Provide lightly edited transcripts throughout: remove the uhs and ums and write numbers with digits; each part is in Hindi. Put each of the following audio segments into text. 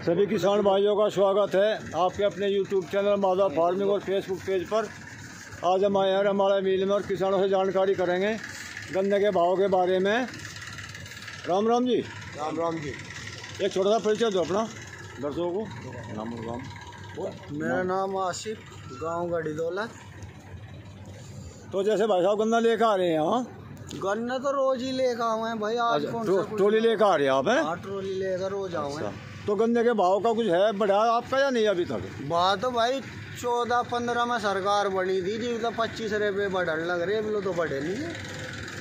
सभी किसान भाइयों का स्वागत है आपके अपने यूट्यूब चैनल माधव फार्मिंग और फेसबुक पेज पर। आज हम आए हैं हमारे मिल में और किसानों से जानकारी करेंगे गन्ने के भाव के बारे में। राम राम जी। राम राम जी। एक छोटा सा परिचय दो अपना दर्शकों को। मेरा नाम आसिफ, गांव गढ़ीदौला। तो जैसे भाई साहब गन्ना लेकर आ रहे हैं यहाँ, गन्ना तो रोज ही लेकर आए हैं भाई। आज कौन सा ट्रॉली लेकर आ रहे हैं आप? हाँ, ट्रॉली लेकर रोज आए हैं। तो गन्ने के भाव का कुछ है बढ़ा आपका या नहीं अभी तक? बात तो भाई 14-15 में सरकार बनी थी जी, तो 25 रुपये बढ़ने लग रहे, अभी तो बढ़े नहीं है।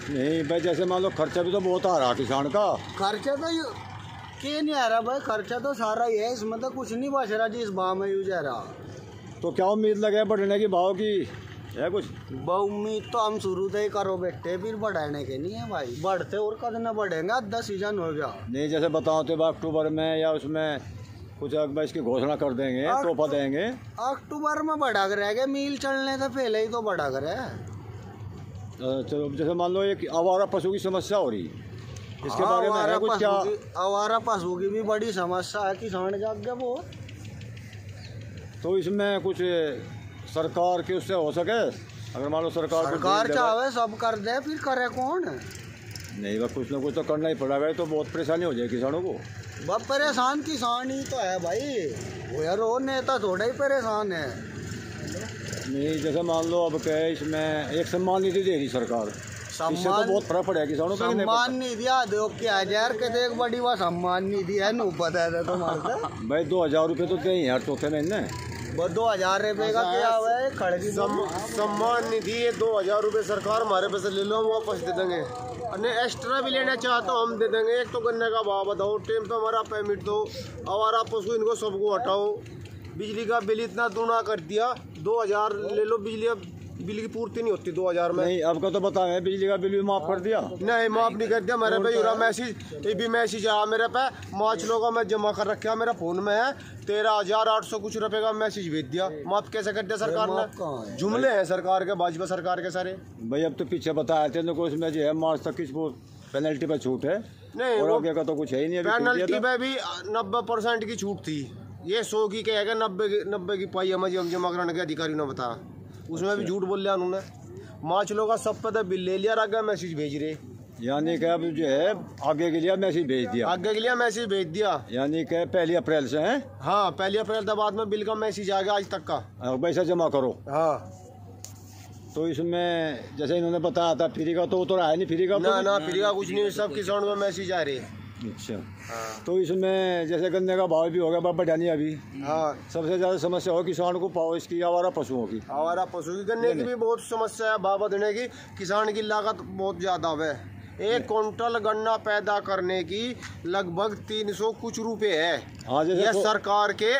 नहीं भाई, जैसे मान लो खर्चा भी तो बहुत आ रहा किसान का। खर्चा तो क्यों नहीं आ रहा भाई? खर्चा तो सारा ही है, इसमें तो कुछ नहीं बच रहा जी इस भाव में यूज आ रहा। तो क्या उम्मीद लगे बढ़ने की भाव की है कुछ? उम्मीद तो हम शुरू से ही करो बैठे, फिर बढ़ाने के नहीं है भाई। बढ़ते और कद न बढ़ेंगे, 10 सीजन हो गया। नहीं जैसे बताओ तो अक्टूबर में या उसमें कुछ इसकी घोषणा कर देंगे, तोहफा देंगे। अक्टूबर में बढ़ा कर रहेगा, मील चलने से पहले ही तो बढ़ा कर है। चलो जैसे मान लो एक आवारा पशु की समस्या हो रही है, इसके बारे में है कुछ क्या? आवारा पशु की भी बड़ी समस्या है किसान के आगे वो। तो इसमें कुछ सरकार के उससे हो सके? अगर मान लो सरकार चाहे सब कर दे, फिर करे कौन? नहीं बस कुछ ना कुछ तो करना ही पड़ेगा, तो बहुत परेशानी हो जाए किसानों को। बस परेशान किसान ही तो है भाई, वो यार वो नेता थोड़ा ही परेशान है। नहीं जैसे मान लो अब क्या है, इसमें एक सम्मान निधि दे रही सरकार, इससे तो बहुत फर्क पड़ेगा किसानों का। सम्मान निधि दो क्या यार, कहते एक बड़ी बात सम्मान निधि है नू पता है तुम्हारे भाई 2000 रुपये तो दे यार चौथे महीने। वो 2000 रुपये का क्या हुआ है खड़गी सम्मान निधि? ये 2000 रुपये सरकार हमारे पैसे ले लो, हम वापस दे देंगे। अन्य एक्स्ट्रा भी लेना चाहता हूँ हम दे देंगे। एक तो गन्ने का भाव बताओ, टाइम पे हमारा पेमेंट दो, आवारा पशु इनको सबको हटाओ। बिजली का बिल इतना दूना कर दिया, 2000 ले लो। बिल की पूर्ति नहीं होती 2000 में। नहीं आपका तो बता है बिजली का बिल भी माफ कर दिया? नहीं माफ नहीं कर दिया मेरे पे। यूरा मैसेज, ये भी मैसेज आया मेरे पे, 5 लोगों में जमा कर रखा मेरा फोन में है। 13,800 कुछ रुपए का मैसेज भेज दिया। माफ कैसे कर दिया सरकार ने? जुमले हैं सरकार के, भाजपा सरकार के सारे। भाई अब तो पीछे बताए थे को इसमें जो है मार्च तक किसको पेनल्टी पर छूट है? नहीं और आगे का तो कुछ है ही नहीं। पेनल्टी पे भी 90% की छूट थी। ये 100 की कहेगा, 90 की पाई हम जमा कराने के अधिकारी ने बताया। उसमें भी झूठ बोल लिया उन्होंने। 5 लोग का सब पे बिल ले लिया, आगे मैसेज भेज रहे। यानी कि अब जो है आगे के लिए मैसेज भेज दिया? आगे के लिए मैसेज भेज दिया। यानी कि 1 अप्रैल से है? हाँ 1 अप्रैल के बाद में बिल का मैसेज आ गया आज तक का। पैसा जमा करो। हाँ तो इसमें जैसे इन्होंने बताया था फ्री का, तो रहा है नहीं फ्री का? ना फ्री का कुछ नहीं, सब किसानों में मैसेज आ रहे। अच्छा हाँ। तो इसमें जैसे गन्ने का भाव भी हो गया बढ़ा नहीं अभी। हाँ सबसे ज्यादा समस्या हो किसान को पाओ इसकी आवारा पशुओं की। आवारा पशु की गन्ने की भी बहुत समस्या है। भाव बढ़ने की किसान की लागत बहुत ज्यादा है। 1 क्विंटल गन्ना पैदा करने की लगभग 300 कुछ रुपए है। ये सरकार के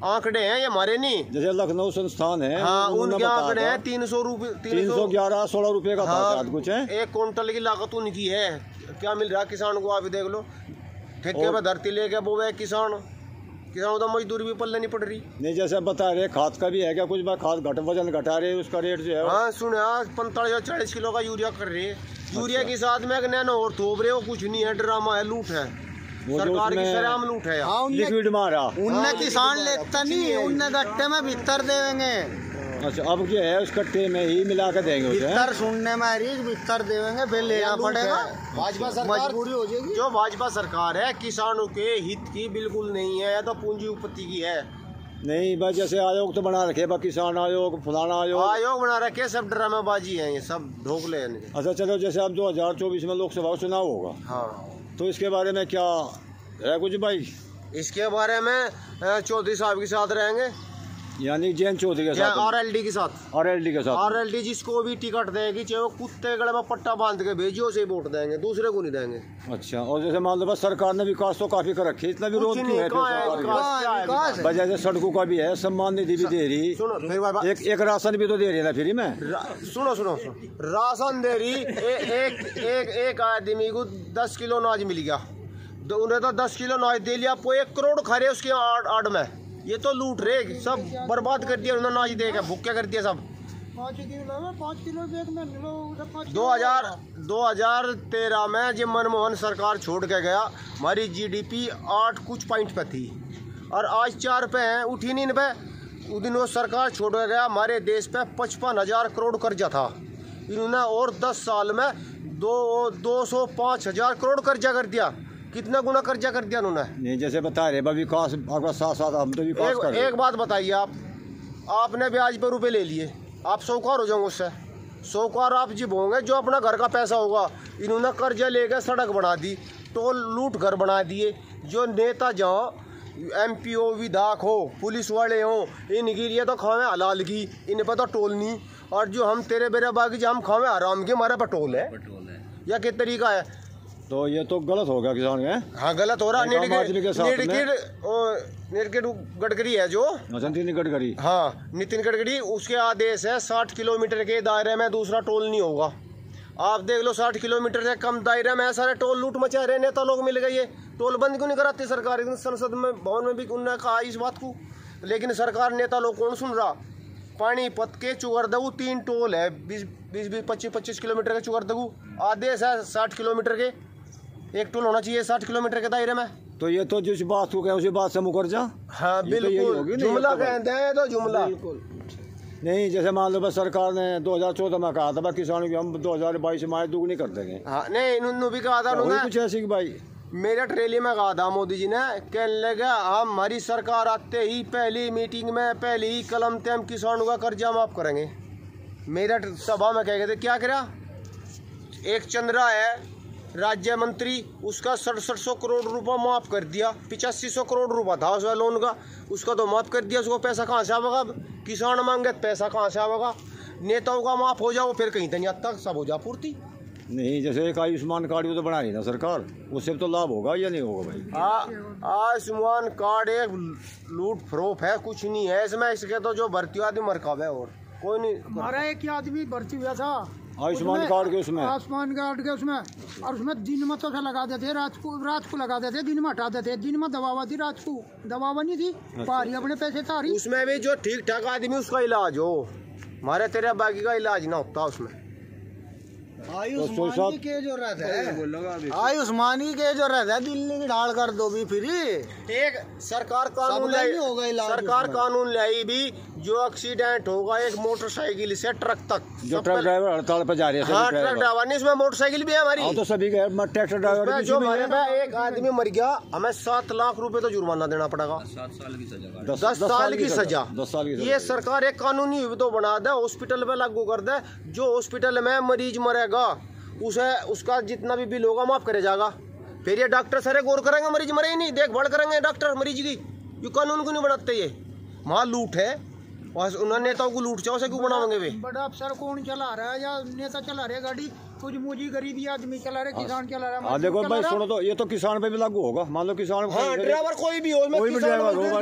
आंकड़े हैं, ये हमारे नहीं। जैसे लखनऊ संस्थान है, हाँ उनके आंकड़े हैं 300 रुपये, 311-16 रुपये का हाँ, कुछ है। 1 क्विंटल की लागत उनकी है। क्या मिल रहा है किसान को? आप देख लो, ठेके पे धरती लेके वो है किसान तो मजदूरी भी पल्ले नहीं पड़ रही। नहीं जैसे बता रहे खाद का भी है क्या कुछ? खाद वजन घटा रहे, उसका रेट जो है। हाँ सुने, 45-40 किलो का यूरिया कर रहे हैं। यूरिया के साथ में नैनो और थोप रहे हो, कुछ नहीं है, ड्रामा है, लूट है सरकार की, सरेआम लूट है। लिक्विड मारा उनने किसान लेता नहीं, उनने गट्टे में भीतर देंगे। अच्छा अब जो है उस कट्टे में ही मिला कर देंगे भीतर सुनने में भीतर देंगे, फिर लेना पड़ेगा। भाजपा सरकार मजबूरी हो जाएगी। जो भाजपा सरकार है किसानों के हित की बिल्कुल नहीं है, तो पूंजी उपति की है। नहीं बस जैसे आयोग तो बना रखे, किसान आयोग, फलाना आयोग बना रखे, सब ड्रामेबाजी है, ये सब ढोकले हैं। अच्छा चलो जैसे अब 2024 में लोकसभा चुनाव होगा, हाँ तो इसके बारे में क्या है कुछ भाई? इसके बारे में चौधरी साहब के साथ रहेंगे, यानी जैन चौधरी के साथ, RLD के साथ। RLD जिसको भी टिकट देगी, चाहे वो कुत्ते गले में पट्टा बांध के भेजियो से वोट देंगे, दूसरे को नहीं देंगे। अच्छा और जैसे मान लो बस सरकार ने विकास तो काफी कर रखी है, इतना विरोध क्यों है? जैसे सड़कों का भी है, सम्मान निधि भी दे रही, एक राशन भी तो दे रही है ना फ्री में। सुनो राशन दे रही। एक आदमी को 10 किलो अनाज मिल गया, उन्हें तो 10 किलो अनाज दे लिया, 1 करोड़ खा रहे उसके आड़ में। ये तो लूट रहे, सब बर्बाद कर दिया उन्होंने, अनाज देकर भूखे कर दिया सब। 5 किलो 2013 में जब मनमोहन सरकार छोड़ के गया, हमारी GDP 8 कुछ पॉइंट पे थी। और आज 4 पे हैं, उठी नहीं इन पे। उस दिन वो सरकार छोड़ गया, हमारे देश पे 55,000 करोड़ कर्जा था, इन्होंने और 10 साल में 205,000 करोड़ कर्जा कर दिया। कितना गुना कर्जा कर दिया उन्होंने। नहीं जैसे बता रहे विकास साथ साथ हम तो विकास कर रहे हैं। एक बात बताइए, आपने ब्याज पे रुपए ले लिए, आप साहूकार हो जाओगे उससे। साहूकार आप जब होंगे जो अपना घर का पैसा होगा। इन्होंने कर्जा लेकर सड़क बना दी, टोल लूट घर बना दिए। जो नेता जहाँ MP हो, विधायक हो, पुलिस वाले हो, इनकी लिए तो खावे हलाल की, इन पर तो टोल नहीं। और जो हम तेरे बेरे बाकी जो हम खावे हराम के, हमारे पर टोल है या क्या तरीका है। तो ये तो गलत हो गया किसान के। हाँ गलत हो रहा। गडकरी है जो नितिन गडकरी, हाँ नितिन गडकरी, उसके आदेश है 60 किलोमीटर के दायरे में दूसरा टोल नहीं होगा। आप देख लो 60 किलोमीटर से कम दायरे में सारे टोल लूट मचा रहे। नेता लोग मिल गए, ये टोल बंद क्यों नहीं कराती सरकार। संसद में भवन में भी उन्होंने कहा इस बात को, लेकिन सरकार नेता लोग कौन सुन रहा। पानीपत के चुगरदगू 3 टोल है, 20-25 किलोमीटर के चुगरदगू। आदेश है 60 किलोमीटर के, एक टोल होना चाहिए 60 किलोमीटर के दायरे में। तो ये तो जिस बात को कहे उसी बात से मुकर जा। हाँ बिल्कुल, जुमला कहते हैं तो जुमला नहीं। जैसे मान लो बस सरकार ने 2014 में कहा था किसानों की हम 2022 में आय दुगनी कर देंगे। हाँ नहीं, इन्होंने भी कहा था कुछ ऐसी कि भाई मेरठ रैली में कहा था मोदी जी ने, कहने लगा हमारी सरकार आते ही पहली मीटिंग में पहली ही कलम से हम किसानों का कर्जा माफ करेंगे। मेरठ सभा में कह गए थे, क्या करा। एक चंद्रा है राज्य मंत्री, उसका 6700 करोड़ रुपया माफ कर दिया। 8500 करोड़ रुपया था उसका लोन का, उसका तो माफ कर दिया। उसको पैसा कहाँ से आवेगा। किसान मांगे पैसा कहाँ से आवेगा। नेताओं का माफ हो जाओ फिर कहीं तक तक सब हो जा पूर्ति। नहीं जैसे एक आयुष्मान कार्ड भी तो बना रही ना सरकार, उससे तो लाभ होगा या नहीं होगा भाई। आयुष्मान कार्ड एक लूट फरोफ है, कुछ नहीं है इसमें। इसके तो जो भर्ती आदमी मरकावे और कोई नहीं। हमारा एक आदमी भर्ती हुआ था आयुष्मान कार्ड के उसमें, आयुष्मान कार्ड के उसमें, और उसमें दिन में तो लगा देते, रात को लगा देते, दिन में हटा देते। दिन में दवा थी, रात को दवा नहीं थी। पारी अपने पैसे तारी। उसमें भी जो ठीक ठाक आदमी उसका इलाज हो, हमारे तेरे बाकी का इलाज ना होता उसमें। आयुष्मान की जो रहता है, आयुष्मानी के जो रहता है, दिल्ली की ढाल कर दो भी फ्री। एक सरकार कानून लाई, सरकार कानून लाई भी जो एक्सीडेंट होगा एक मोटरसाइकिल से ट्रक तक, जो ट्रक ड्राइवर हड़ताल पर जा रहे हैं। हाँ ट्रक ड्राइवर नहीं, इसमें मोटरसाइकिल भी है हमारी। तो सभी ट्रैक्टर ड्राइवर जो हमारे में एक आदमी मर गया, हमें 7 लाख रुपए तो जुर्माना देना पड़ेगा। 10 साल की सजा। 10 साल की। ये सरकार एक कानूनी तो बना दे, हॉस्पिटल पे लागू कर दे। जो हॉस्पिटल में मरीज मरेगा उसे उसका जितना भी बिल होगा माफ करे जाएगा। फिर ये डॉक्टर सारे गौर करेंगे, मरीज मरे ही नहीं, देखभाल करेंगे डॉक्टर मरीज की। ये कानून क्यों नहीं बनाते। ये वहाँ लूट है, उन्होंने नेताओं को लूट चाहो से क्यों बनाओगे वे। बड़ा अफसर कौन चला रहा है या नेता चला रहे गाड़ी, कुछ मुझी गरीबी आदमी चला रहे, किसान चला रहा है। देखो भाई सुनो, तो ये तो किसान पे भी लागू होगा। मान लो किसान ड्राइवर कोई भी हो, कोई भी ड्राइवर होगा,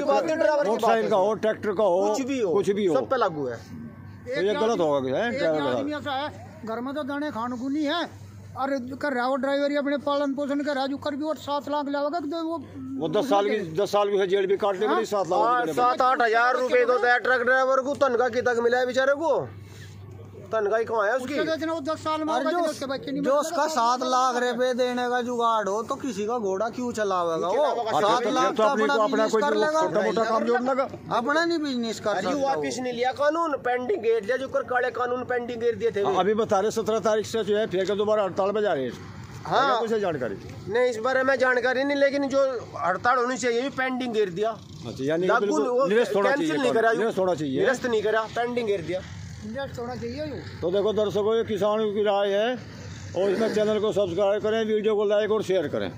मोटरसाइकिल का हो, ट्रैक्टर का हो, कुछ भी हो, सब पे लागू है। ये गलत होगा। आदमी ऐसा है घर में तो दाने खान को नहीं है और कर रहा वो ड्राइवर ही अपने पालन पोषण कर रहा, जो कर भी और 7 लाख लगेगा तो वो 10 साल की जेल भी काटने के लिए 7 लाख 7-8 हजार रुपए तो ट्रक ड्राइवर को तनख्वाह की तक मिला है बेचारे को। तनख्वाही कहाँ है उसकी। 10 साल में जो उसका 7 लाख रुपए देने का जुगाड़ हो तो किसी का घोड़ा क्यों चलावेगा वो। 7 लाख तो अपना कर लेगा, अपना नहीं बिजनेस कर सकता। वापिस नहीं लिया कानून, पेंडिंग घेर दिया। जो काले कानून पेंडिंग घेर दिए थे अभी बता रहे 17 तारीख से जो है फिर दोबारा हड़ताल पे जा रहे हैं। हाँ कुछ जानकारी नहीं इस बारे में जानकारी नहीं, लेकिन जो हड़ताल होनी चाहिए भी पेंडिंग घेर दिया। यानी निरस्त होना चाहिए, निरस्त नहीं करा, पेंडिंग घेर दिया। तो देखो दर्शकों, ये किसानों की राय है और इसमें चैनल को सब्सक्राइब करें, वीडियो को लाइक और शेयर करें।